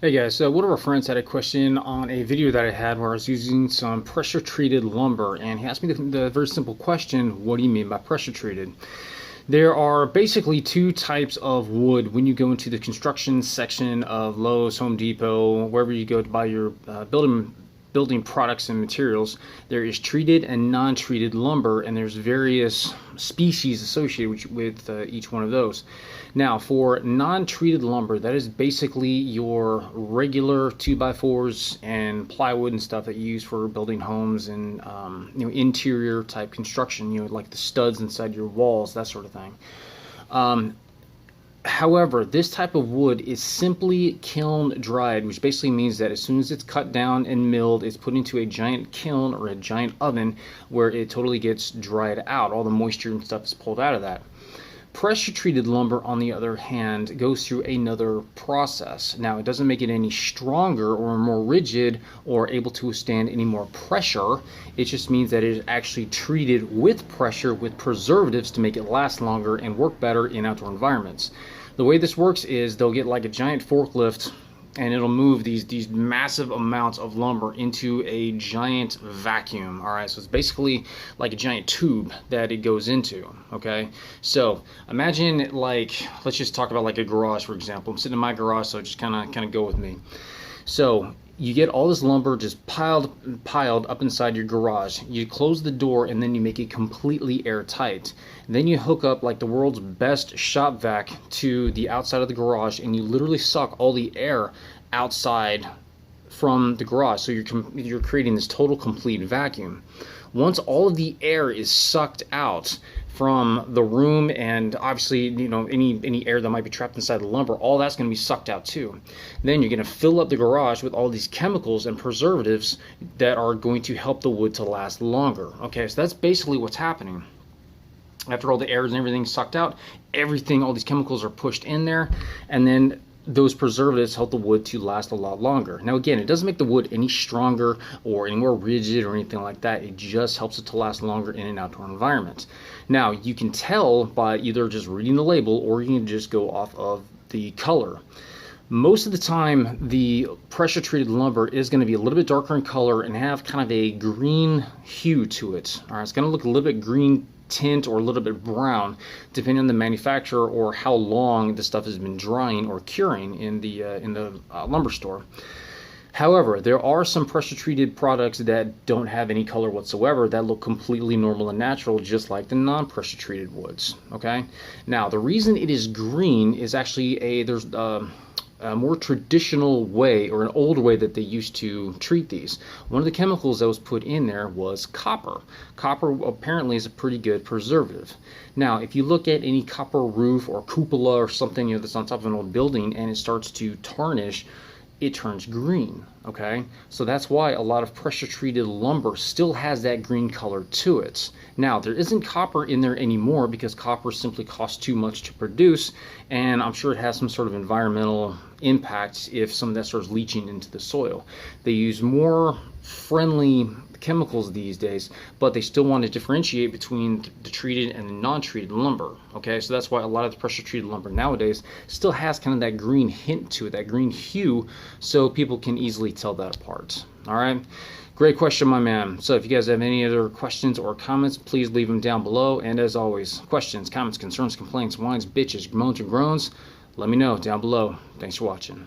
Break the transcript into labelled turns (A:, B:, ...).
A: Hey guys, so one of our friends had a question on a video that I had where I was using some pressure treated lumber, and he asked me the very simple question, what do you mean by pressure treated? There are basically two types of wood when you go into the construction section of Lowe's, Home Depot, wherever you go to buy your building products and materials. There is treated and non-treated lumber, and there's various species associated with each one of those. Now, for non-treated lumber, that is basically your regular 2x4s and plywood and stuff that you use for building homes and interior type construction, like the studs inside your walls, that sort of thing. However, this type of wood is simply kiln dried, which basically means that as soon as it's cut down and milled, it's put into a giant kiln or a giant oven where it totally gets dried out. All the moisture and stuff is pulled out of that. Pressure treated lumber, on the other hand, goes through another process. Now, it doesn't make it any stronger or more rigid or able to withstand any more pressure. It just means that it is actually treated with pressure with preservatives to make it last longer and work better in outdoor environments. The way this works is they'll get like a giant forklift and it'll move these massive amounts of lumber into a giant vacuum. All right, so it's basically like a giant tube that it goes into. Okay, so imagine, like, let's just talk about like a garage, for example. I'm sitting in my garage, so just kind of go with me. So you get all this lumber just piled up inside your garage. You close the door and then you make it completely airtight. Then you hook up like the world's best shop vac to the outside of the garage, and you literally suck all the air outside from the garage. So you're creating this total complete vacuum. Once all of the air is sucked out from the room, and obviously any air that might be trapped inside the lumber, all that's going to be sucked out too. Then you're going to fill up the garage with all these chemicals and preservatives that are going to help the wood to last longer. Okay, so that's basically what's happening. After all the air and everything sucked out, all these chemicals are pushed in there, and then those preservatives help the wood to last a lot longer. Now again, it doesn't make the wood any stronger or any more rigid or anything like that. It just helps it to last longer in an outdoor environment. Now you can tell by either just reading the label, or you can just go off of the color. Most of the time, the pressure treated lumber is going to be a little bit darker in color and have kind of a green hue to it. All right, it's going to look a little bit green tint or a little bit brown, depending on the manufacturer or how long the stuff has been drying or curing in the lumber store. However, there are some pressure treated products that don't have any color whatsoever that look completely normal and natural, just like the non-pressure treated woods. Okay, now the reason it is green is actually there's a more traditional way, or an old way, that they used to treat these. One of the chemicals that was put in there was copper. Copper apparently is a pretty good preservative. Now, if you look at any copper roof or cupola or something that's on top of an old building and it starts to tarnish, it turns green. Okay, so that's why a lot of pressure treated lumber still has that green color to it. Now, there isn't copper in there anymore because copper simply costs too much to produce, and I'm sure it has some sort of environmental impact if some of that starts leaching into the soil. They use more friendly chemicals these days, but they still want to differentiate between the treated and the non-treated lumber. Okay, so that's why a lot of the pressure treated lumber nowadays still has kind of that green hint to it, that green hue, so people can easily tell that apart. All right, great question, my man. So if you guys have any other questions or comments, please leave them down below. And as always, questions, comments, concerns, complaints, whines, bitches, moans, or groans, let me know down below. Thanks for watching.